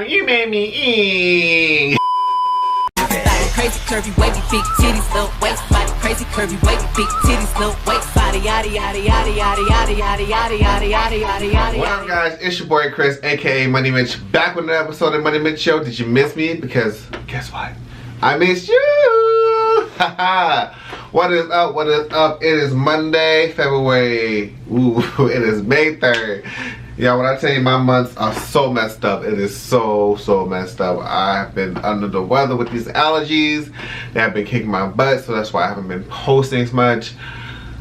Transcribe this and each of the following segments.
You made me eat. Crazy curvy wavy big titties little waist body crazy curvy wavy big titties little waist body yada yada yada yada yada yada yada yada yada yada yada. What up, guys? It's your boy Chris, aka Money Mitch, back with another episode of Money Mitch Show. Did you miss me? Because guess what? I missed you. What is up? What is up? It is Monday, February. Ooh, it is May 3rd. Yeah, when I tell you my months are so messed up, it is so messed up. I've been under the weather with these allergies. They have been kicking my butt, so that's why I haven't been posting as much.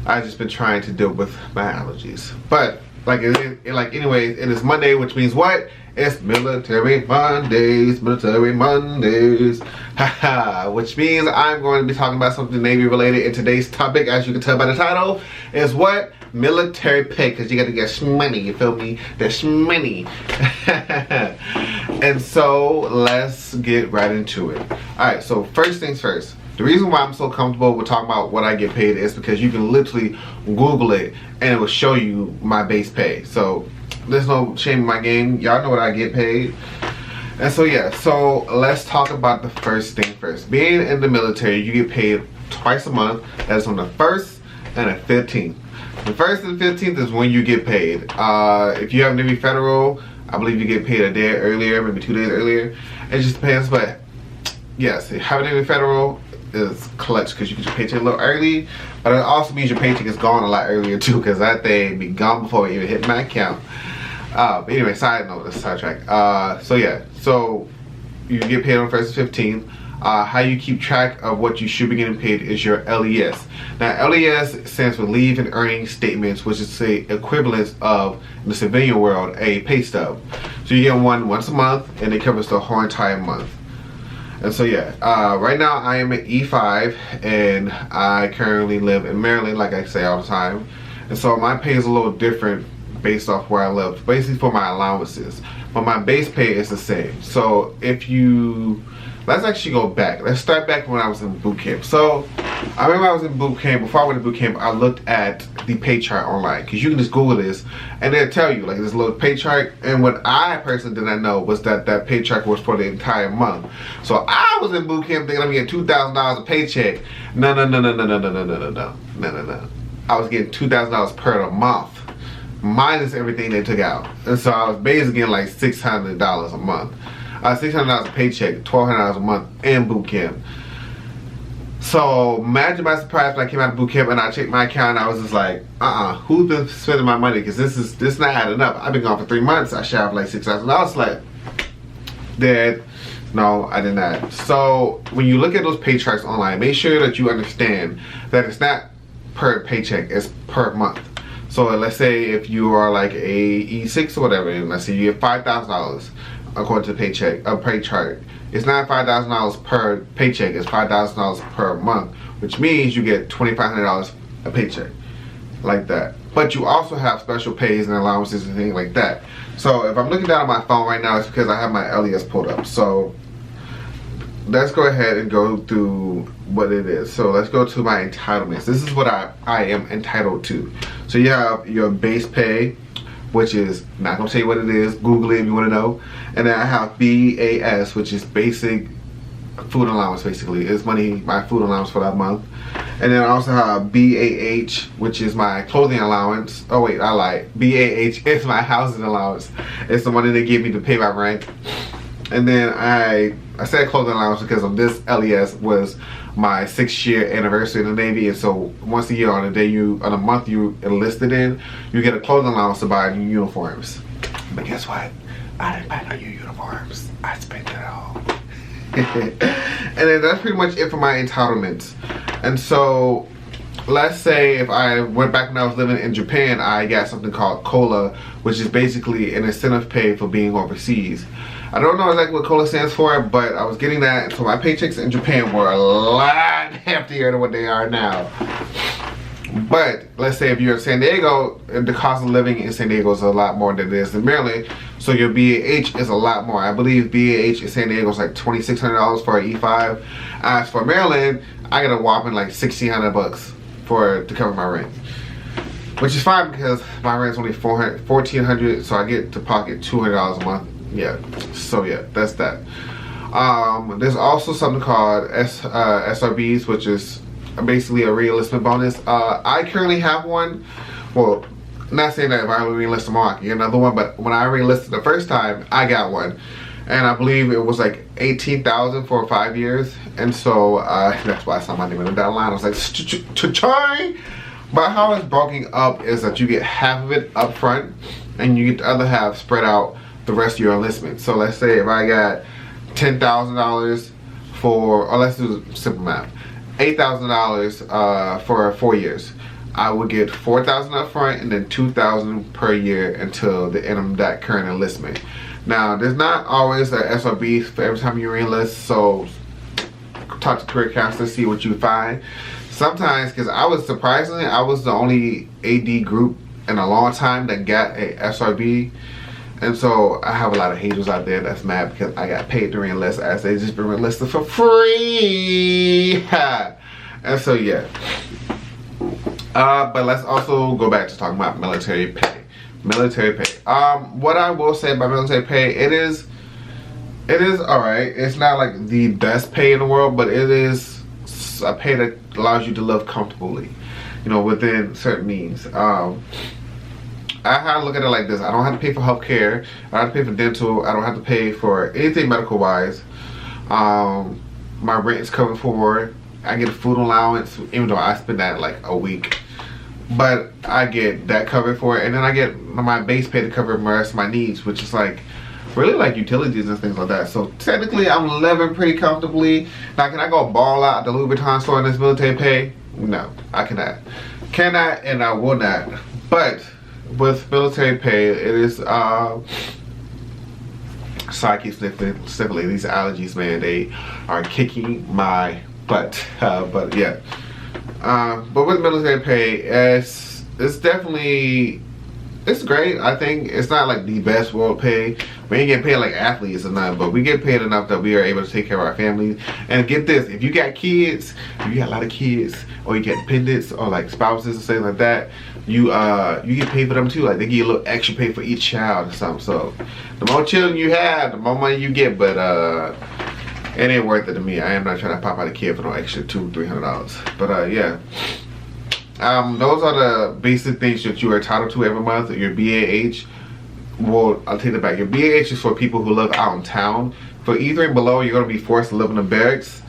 I've just been trying to deal with my allergies. But anyways, it is Monday, which means what? It's Military Mondays, Military Mondays. Haha, which means I'm going to be talking about something Navy related. And today's topic, as you can tell by the title, is what? Military pay, because you got to get shmoney, you feel me? The shmoney. And so let's get right into it. Alright, so first things first. The reason why I'm so comfortable with talking about what I get paid is because you can literally Google it and it will show you my base pay. So there's no shame in my game. Y'all know what I get paid. And so yeah, so let's talk about the first thing first. Being in the military, you get paid twice a month. That is on the 1st and the 15th. The 1st and 15th is when you get paid. If you have Navy Federal, I believe you get paid a day earlier, maybe 2 days earlier. It just depends, but yes, having Navy Federal is clutch because you get your paycheck a little early, but it also means your paycheck is gone a lot earlier too, because that thing be gone before it even hit my account. But anyway, side note, let's sidetrack. So yeah, so you get paid on 1st and 15th. How you keep track of what you should be getting paid is your LES. Now LES stands for Leave and Earning Statements, which is the equivalent of, in the civilian world, a pay stub. So you get one once a month and it covers the whole entire month. And so yeah, right now I am at E5 and I currently live in Maryland, like I say all the time. And so my pay is a little different based off where I live, basically for my allowances. But my base pay is the same. So if you, let's actually go back. Let's start back when I was in boot camp. So I remember I was in boot camp. Before I went to boot camp, I looked at the pay chart online, because you can just Google this and they'll tell you like this little pay chart. And what I personally did not know was that that pay chart was for the entire month. So I was in boot camp thinking I'm getting $2,000 a paycheck. No. I was getting $2,000 per month, minus everything they took out. And so I was basically getting like $600 a month. $600 a paycheck, $1,200 a month in boot camp. So imagine my surprise when I came out of boot camp and I checked my account and I was just like, who's been spending my money? Because this not adding up. I've been gone for 3 months. I should have like $6,000. Like, dead. No, I did not. So when you look at those pay charts online, make sure that you understand that it's not per paycheck, it's per month. So let's say if you are like a E6 or whatever, and let's say you get $5,000 according to the pay chart. It's not $5,000 per paycheck, it's $5,000 per month, which means you get $2,500 a paycheck, like that. But you also have special pays and allowances and things like that. So if I'm looking down at my phone right now, it's because I have my LES pulled up. So let's go ahead and go through what it is. So let's go to my entitlements. This is what I am entitled to. So you have your base pay, which is, not gonna tell you what it is, Google it if you wanna know. And then I have BAS, which is basic food allowance, basically. It's money, my food allowance for that month. And then I also have BAH, which is my clothing allowance. Oh wait, I lied. BAH is my housing allowance. It's the money they give me to pay my rent. And then I said clothing allowance because of this LES was my 6-year anniversary in the Navy, and so once a year on a month you enlisted in, you get a clothing allowance to buy new uniforms. But guess what? I didn't buy no new uniforms. I spent it all. And then that's pretty much it for my entitlements. And so let's say if I went back when I was living in Japan, I got something called COLA, which is basically an incentive pay for being overseas. I don't know exactly what COLA stands for, but I was getting that. So my paychecks in Japan were a lot heftier than what they are now. But let's say if you're in San Diego, the cost of living in San Diego is a lot more than it is in Maryland. So your BAH is a lot more. I believe BAH in San Diego is like $2,600 for an E5. As for Maryland, I got a whopping like $1,600 to cover my rent. Which is fine because my rent's only $1,400, so I get to pocket $200 a month. yeah. So yeah, that's that. There's also something called SRBs, which is basically a re-enlistment bonus. I currently have one. Well, not saying that if I re-enlist tomorrow I can get another one, but when I re-enlisted the first time, I got one. And I believe it was like $18,000 for 5 years. And so that's why I saw my name in the dotted line. I was like, cha-ching! But how it's broken up is that you get half of it up front and you get the other half spread out the rest of your enlistment. So let's say if I got $10,000 for, or let's do simple math, $8,000 for 4 years. I would get $4,000 up front and then $2,000 per year until the end of that current enlistment. Now, there's not always an SRB for every time you re-enlist, so talk to career counselors, see what you find. Sometimes, because I was surprisingly, I was the only AD group in a long time that got a SRB. And so I have a lot of haters out there that's mad because I got paid to re-enlist as they just been enlisted for free. And so yeah. But let's also go back to talking about military pay. Military pay. What I will say about military pay, it is alright. It's not like the best pay in the world, but it is a pay that allows you to live comfortably, you know, within certain means. I had to look at it like this. I don't have to pay for healthcare. I don't have to pay for dental. I don't have to pay for anything medical wise. My rent is covered for. I get a food allowance, even though I spend that like a week. But I get that covered for it, and then I get my base pay to cover the rest of my needs, which is like really like utilities and things like that. So technically I'm living pretty comfortably. Now can I go ball out at the Louis Vuitton store in this military pay? No, I cannot. Cannot and I will not. But with military pay, it is sorry, I keep sniffing. These allergies, man, they are kicking my butt. But yeah. But with military pay, it's definitely, it's great. I think it's not like the best world pay. We ain't getting paid like athletes or nothing, but we get paid enough that we are able to take care of our families. And get this, if you got kids, if you got a lot of kids, or you get dependents or like spouses or something like that, you get paid for them too. Like they give you a little extra pay for each child or something. So the more children you have, the more money you get. But it ain't worth it to me. I am not trying to pop out a kid for no extra $200-300. But yeah, those are the basic things that you are entitled to every month. Your BAH, well, I'll take it back. Your BAH is for people who live out in town. For E3 and below, you're gonna be forced to live in the barracks.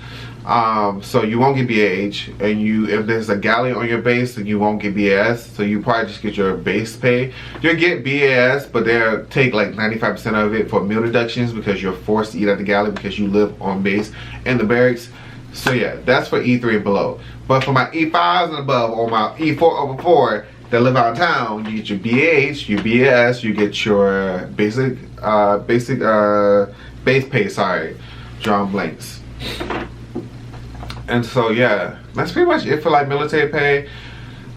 So you won't get BAH, and if there's a galley on your base, then you won't get BAS. So you probably just get your base pay. You'll get BAS, but they'll take like 95% of it for meal deductions because you're forced to eat at the galley because you live on base in the barracks. So yeah, that's for E3 and below. But for my E5s and above, or my E4 over 4 that live out of town, you get your BAH, your BAS, you get your basic base pay. Sorry, drawing blanks. And so yeah, that's pretty much it for like military pay,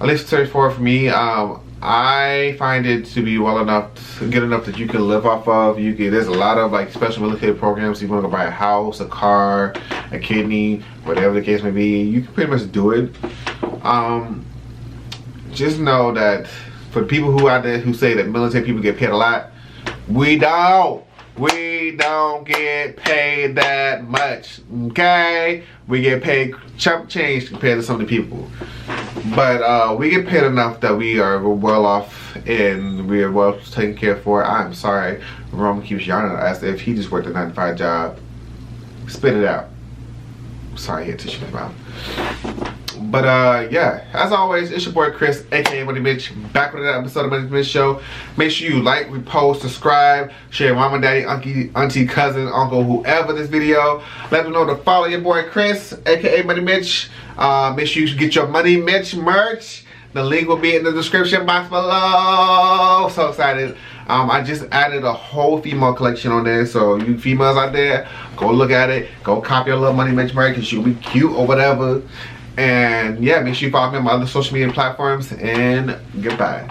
at least 34 for me. I find it to be well enough, good enough that you can live off of. There's a lot of like special military programs. You want to go buy a house, a car, a kidney, whatever the case may be, you can pretty much do it. Just know that for the people who out there who say that military people get paid a lot, we don't get paid that much, okay? We get paid chump change compared to some of the people. But we get paid enough that we are well off and we are well taken care for. I'm sorry, Roman keeps yawning as if he just worked a 9-to-5 job. Spit it out. Sorry, he had tissue in his mouth. But yeah, as always, it's your boy Chris, aka Money Mitch, back with another episode of Money Mitch Show. Make sure you like, repost, subscribe, share mama, daddy, auntie, cousin, uncle, whoever this video. Let them know to follow your boy Chris, aka Money Mitch. Make sure you get your Money Mitch merch. The link will be in the description box below. So excited. I just added a whole female collection on there, so you females out there, go look at it, go copy your little Money Mitch merch, cause you'll be cute or whatever. And yeah, make sure you follow me on my other social media platforms, and goodbye.